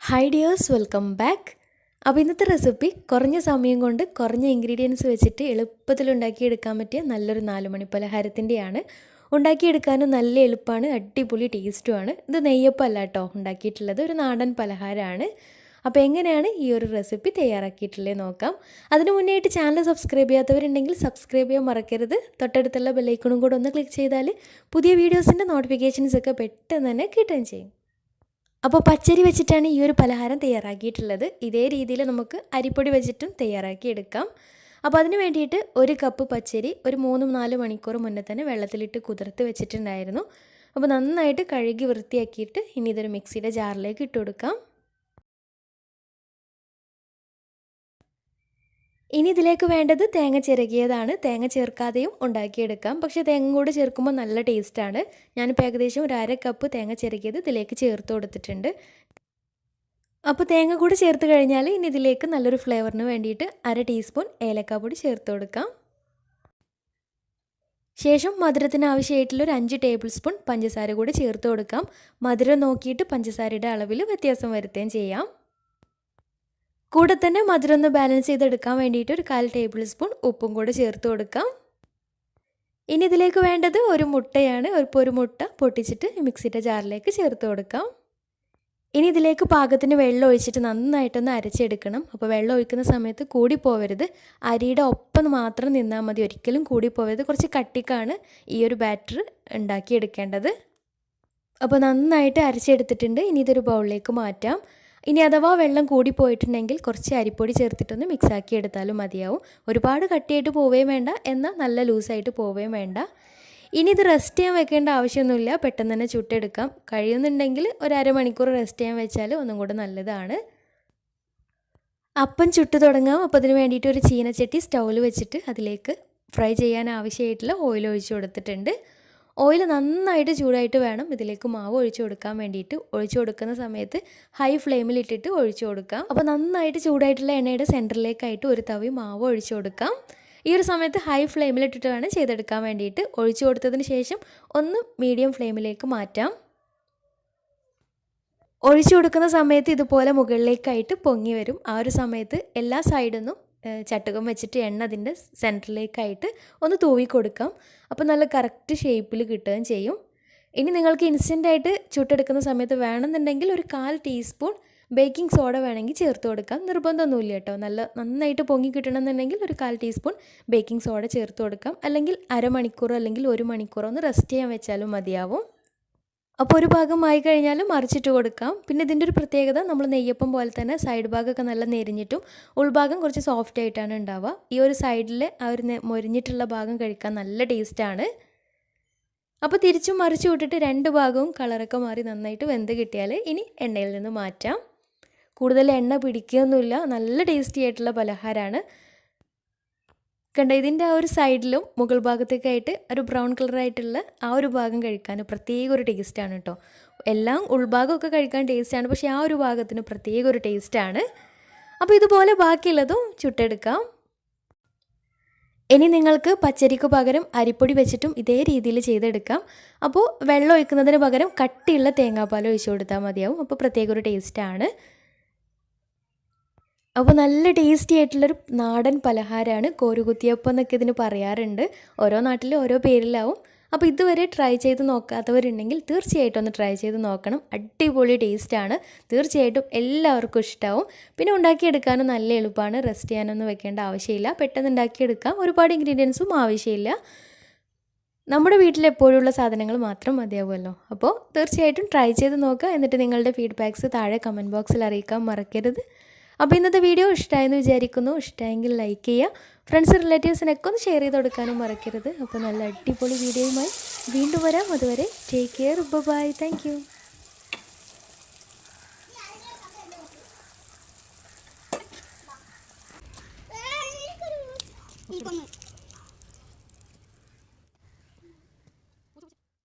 Hi dears, welcome back. അപ്പോൾ ഇന്നത്തെ recipe കുറഞ്ഞ സമയം കൊണ്ട് കുറഞ്ഞ ഇൻഗ്രീഡിയൻസ് വെച്ചിട്ട് എളുപ്പത്തിൽ ഉണ്ടാക്കിയെടുക്കാൻ പറ്റിയ നല്ലൊരു 4 മണി പലഹാരത്തിൻ്റെയാണ്. ഉണ്ടാക്കിയെടുക്കാനും നല്ല എളുപ്പമാണ്, അടിപൊളി ടേസ്റ്റുമാണ്. ഇത് നെയ്യപ്പം അല്ല കേട്ടോ ഉണ്ടാക്കിയിട്ടുള്ളത്, ഒരു നാടൻ പലഹാരമാണ്. അപ്പോൾ എങ്ങനെയാണ് ഈ ഒരു റെസിപ്പി തയ്യാറാക്കിയിട്ടുള്ളത് നോക്കാം. അതിനു മുന്നേയായിട്ട് ചാനൽ സബ്സ്ക്രൈബ് ചെയ്യാത്തവരുണ്ടെങ്കിൽ സബ്സ്ക്രൈബ് ചെയ്യാൻ മറക്കരുത്. തൊട്ടടുത്തുള്ള ബെല്ലൈക്കണും കൂടെ ഒന്ന് ക്ലിക്ക് ചെയ്താൽ പുതിയ വീഡിയോസിൻ്റെ നോട്ടിഫിക്കേഷൻസ് ഒക്കെ പെട്ടെന്ന് തന്നെ കിട്ടുകയും ചെയ്യും. അപ്പോൾ പച്ചരി വെച്ചിട്ടാണ് ഈ ഒരു പലഹാരം തയ്യാറാക്കിയിട്ടുള്ളത്. ഇതേ രീതിയിൽ നമുക്ക് അരിപ്പൊടി വെച്ചിട്ടും തയ്യാറാക്കിയെടുക്കാം. അപ്പോൾ അതിന് വേണ്ടിയിട്ട് 1 കപ്പ് പച്ചരി ഒരു 3-4 മണിക്കൂർ മുന്നേ തന്നെ വെള്ളത്തിലിട്ട് കുതിർത്ത് വെച്ചിട്ടുണ്ടായിരുന്നു. അപ്പോൾ നന്നായിട്ട് കഴുകി വൃത്തിയാക്കിയിട്ട് ഇനി ഇതൊരു മിക്സിയുടെ ജാറിലേക്ക് ഇട്ട് കൊടുക്കാം. ഇനി ഇതിലേക്ക് വേണ്ടത് തേങ്ങ ചിരകിയതാണ്. തേങ്ങ ചേർക്കാതെയും ഉണ്ടാക്കിയെടുക്കാം, പക്ഷേ തേങ്ങ കൂടെ ചേർക്കുമ്പോൾ നല്ല ടേസ്റ്റാണ്. ഞാനിപ്പോൾ ഏകദേശം ഒരു 1/2 കപ്പ് തേങ്ങ ചിരകിയത് ഇതിലേക്ക് ചേർത്ത് കൊടുത്തിട്ടുണ്ട്. അപ്പോൾ തേങ്ങ കൂടെ ചേർത്ത് കഴിഞ്ഞാൽ ഇനി ഇതിലേക്ക് നല്ലൊരു ഫ്ലേവറിന് വേണ്ടിയിട്ട് 1/2 ടീസ്പൂൺ ഏലക്കാപ്പൊടി ചേർത്ത് കൊടുക്കാം. ശേഷം മധുരത്തിന് ആവശ്യമായിട്ടുള്ളൊരു 5 ടേബിൾ സ്പൂൺ പഞ്ചസാര കൂടെ ചേർത്ത് കൊടുക്കാം. മധുരം നോക്കിയിട്ട് പഞ്ചസാരയുടെ അളവിൽ വ്യത്യാസം വരുത്തുകയും ചെയ്യാം. കൂടെ തന്നെ മധുരം ഒന്ന് ബാലൻസ് ചെയ്തെടുക്കാൻ വേണ്ടിയിട്ട് ഒരു 1/4 ടേബിൾ സ്പൂൺ ഉപ്പും കൂടെ ചേർത്ത് കൊടുക്കാം. ഇനി ഇതിലേക്ക് വേണ്ടത് ഒരു മുട്ടയാണ്. ഒരു മുട്ട പൊട്ടിച്ചിട്ട് മിക്സിയുടെ ജാറിലേക്ക് ചേർത്ത് കൊടുക്കാം. ഇനി ഇതിലേക്ക് പാകത്തിന് വെള്ളം ഒഴിച്ചിട്ട് നന്നായിട്ടൊന്ന് അരച്ചെടുക്കണം. അപ്പോൾ വെള്ളം ഒഴിക്കുന്ന സമയത്ത് കൂടി പോവരുത്, അരിയുടെ ഒപ്പം മാത്രം നിന്നാൽ മതി, ഒരിക്കലും കൂടി പോവരുത്. കുറച്ച് കട്ടിക്കാണ് ഈ ഒരു ബാറ്റർ ഉണ്ടാക്കിയെടുക്കേണ്ടത്. അപ്പോൾ നന്നായിട്ട് അരച്ചെടുത്തിട്ടുണ്ട്. ഇനി ഇതൊരു ബൗളിലേക്ക് മാറ്റാം. ഇനി അഥവാ വെള്ളം കൂടി പോയിട്ടുണ്ടെങ്കിൽ കുറച്ച് അരിപ്പൊടി ചേർത്തിട്ടൊന്ന് മിക്സാക്കി എടുത്താലും മതിയാവും. ഒരുപാട് കട്ടിയായിട്ട് പോവുകയും വേണ്ട, എന്നാൽ നല്ല ലൂസായിട്ട് പോവുകയും വേണ്ട. ഇനി ഇത് റെസ്റ്റ് ചെയ്യാൻ വെക്കേണ്ട ആവശ്യമൊന്നുമില്ല, പെട്ടെന്ന് തന്നെ ചുട്ടെടുക്കാം. കഴിയുന്നുണ്ടെങ്കിൽ ഒരു 1/2 മണിക്കൂർ റെസ്റ്റ് ചെയ്യാൻ വെച്ചാൽ ഒന്നും കൂടെ നല്ലതാണ്. അപ്പം ചുട്ട് തുടങ്ങാം. അപ്പോൾ അതിന് വേണ്ടിയിട്ട് ഒരു ചീനച്ചട്ടി സ്റ്റൗവിൽ വെച്ചിട്ട് അതിലേക്ക് ഫ്രൈ ചെയ്യാൻ ആവശ്യമായിട്ടുള്ള ഓയിൽ ഒഴിച്ച് കൊടുത്തിട്ടുണ്ട്. ഓയിൽ നന്നായിട്ട് ചൂടായിട്ട് വേണം ഇതിലേക്ക് മാവ് ഒഴിച്ചു കൊടുക്കാൻ വേണ്ടിയിട്ട്. ഒഴിച്ചു കൊടുക്കുന്ന സമയത്ത് ഹൈ ഫ്ലെയിമിലിട്ടിട്ട് ഒഴിച്ചു കൊടുക്കാം. അപ്പോൾ നന്നായിട്ട് ചൂടായിട്ടുള്ള എണ്ണയുടെ സെൻറ്ററിലേക്കായിട്ട് ഒരു തവി മാവ് ഒഴിച്ചു കൊടുക്കാം. ഈ ഒരു സമയത്ത് ഹൈ ഫ്ലെയിമിലിട്ടിട്ട് വേണം ചെയ്തെടുക്കാൻ വേണ്ടിയിട്ട്. ഒഴിച്ചു കൊടുത്തതിന് ശേഷം ഒന്ന് മീഡിയം ഫ്ലെയിമിലേക്ക് മാറ്റാം. ഒഴിച്ചു കൊടുക്കുന്ന സമയത്ത് ഇതുപോലെ മുകളിലേക്കായിട്ട് പൊങ്ങി വരും. ആ ഒരു സമയത്ത് എല്ലാ സൈഡിൽ നിന്നും ചട്ടുകം വെച്ചിട്ട് എണ്ണ അതിൻ്റെ സെൻറ്ററിലേക്കായിട്ട് ഒന്ന് തൂവി കൊടുക്കാം. അപ്പോൾ നല്ല കറക്റ്റ് ഷേപ്പിൽ കിട്ടുകയും ചെയ്യും. ഇനി നിങ്ങൾക്ക് ഇൻസ്റ്റൻ്റായിട്ട് ചുട്ടെടുക്കുന്ന സമയത്ത് വേണമെന്നുണ്ടെങ്കിൽ ഒരു 1/4 ടീസ്പൂൺ ബേക്കിംഗ് സോഡ വേണമെങ്കിൽ ചേർത്ത് കൊടുക്കാം. നിർബന്ധമൊന്നുമില്ല കേട്ടോ. നന്നായിട്ട് പൊങ്ങി കിട്ടണമെന്നുണ്ടെങ്കിൽ ഒരു 1/4 ടീസ്പൂൺ ബേക്കിംഗ് സോഡ ചേർത്ത് കൊടുക്കാം. അല്ലെങ്കിൽ 1/2 മണിക്കൂറോ അല്ലെങ്കിൽ 1 മണിക്കൂറോ ഒന്ന് റെസ്റ്റ് ചെയ്യാൻ വെച്ചാലും മതിയാവും. അപ്പോൾ ഒരു ഭാഗം ആയി കഴിഞ്ഞാൽ മറിച്ചിട്ട് കൊടുക്കാം. പിന്നെ ഇതിൻ്റെ ഒരു പ്രത്യേകത, നമ്മൾ നെയ്യപ്പം പോലെ തന്നെ സൈഡ് ഭാഗമൊക്കെ നല്ല നെരിഞ്ഞിട്ടും ഉൾഭാഗം കുറച്ച് സോഫ്റ്റ് ആയിട്ടാണ് ഉണ്ടാവുക. ഈ ഒരു സൈഡിൽ ആ ഒരു മൊരിഞ്ഞിട്ടുള്ള ഭാഗം കഴിക്കാൻ നല്ല ടേസ്റ്റാണ്. അപ്പോൾ തിരിച്ചും മറിച്ചു വിട്ടിട്ട് 2 ഭാഗവും കളറൊക്കെ മാറി നന്നായിട്ട് വെന്ത് കിട്ടിയാൽ ഇനി എണ്ണയിൽ നിന്ന് മാറ്റാം. കൂടുതൽ എണ്ണ പിടിക്കുകയൊന്നുമില്ല, നല്ല ടേസ്റ്റി ആയിട്ടുള്ള പലഹാരമാണ്. കണ്ട, ഇതിൻ്റെ ആ ഒരു സൈഡിലും മുകൾ ഭാഗത്തേക്കായിട്ട് ഒരു ബ്രൗൺ കളറായിട്ടുള്ള ആ ഒരു ഭാഗം കഴിക്കാൻ പ്രത്യേക ഒരു ടേസ്റ്റാണ് കേട്ടോ. എല്ലാം ഉൾഭാഗമൊക്കെ കഴിക്കാൻ ടേസ്റ്റാണ്, പക്ഷേ ആ ഒരു ഭാഗത്തിന് പ്രത്യേക ഒരു ടേസ്റ്റാണ്. അപ്പോൾ ഇതുപോലെ ബാക്കിയുള്ളതും ചുട്ടെടുക്കാം. ഇനി നിങ്ങൾക്ക് പച്ചരിക്ക് പകരം അരിപ്പൊടി വെച്ചിട്ടും ഇതേ രീതിയിൽ ചെയ്തെടുക്കാം. അപ്പോൾ വെള്ളം ഒഴിക്കുന്നതിന് പകരം കട്ടിയുള്ള തേങ്ങാപ്പാൽ ഒഴിച്ചു കൊടുത്താൽ മതിയാവും. അപ്പോൾ പ്രത്യേക ഒരു ടേസ്റ്റാണ്. അപ്പോൾ നല്ല ടേസ്റ്റി ആയിട്ടുള്ളൊരു നാടൻ പലഹാരമാണ്. കോരുകുത്തിയപ്പം എന്നൊക്കെ ഇതിന് പറയാറുണ്ട്. ഓരോ നാട്ടിലും ഓരോ പേരിലാവും. അപ്പോൾ ഇതുവരെ ട്രൈ ചെയ്ത് നോക്കാത്തവരുണ്ടെങ്കിൽ തീർച്ചയായിട്ടും ഒന്ന് ട്രൈ ചെയ്ത് നോക്കണം. അടിപൊളി ടേസ്റ്റാണ്. തീർച്ചയായിട്ടും എല്ലാവർക്കും ഇഷ്ടമാവും. പിന്നെ ഉണ്ടാക്കിയെടുക്കാനും നല്ല എളുപ്പമാണ്. റെസ്റ്റ് ചെയ്യാനൊന്നും വെക്കേണ്ട ആവശ്യമില്ല, പെട്ടെന്ന് ഉണ്ടാക്കിയെടുക്കാം. ഒരുപാട് ഇൻഗ്രീഡിയൻസും ആവശ്യമില്ല. നമ്മുടെ വീട്ടിൽ എപ്പോഴുള്ള സാധനങ്ങൾ മാത്രം മതിയാവുമല്ലോ. അപ്പോൾ തീർച്ചയായിട്ടും ട്രൈ ചെയ്ത് നോക്കുക. എന്നിട്ട് നിങ്ങളുടെ ഫീഡ്ബാക്ക്സ് താഴെ കമൻറ്റ് ബോക്സിൽ അറിയിക്കാൻ മറക്കരുത്. അപ്പോൾ ഇന്നത്തെ വീഡിയോ ഇഷ്ടമായെന്ന് വിചാരിക്കുന്നു. ഇഷ്ടമായെങ്കിൽ ലൈക്ക് ചെയ്യുക. ഫ്രണ്ട്സ് റിലേറ്റീവ്സിനൊക്കെ ഒന്ന് ഷെയർ ചെയ്ത് കൊടുക്കാനും മറക്കരുത്. അപ്പോൾ നല്ല അടിപൊളി വീഡിയോയുമായി വീണ്ടും വരാം. അതുവരെ take care, bye, thank U.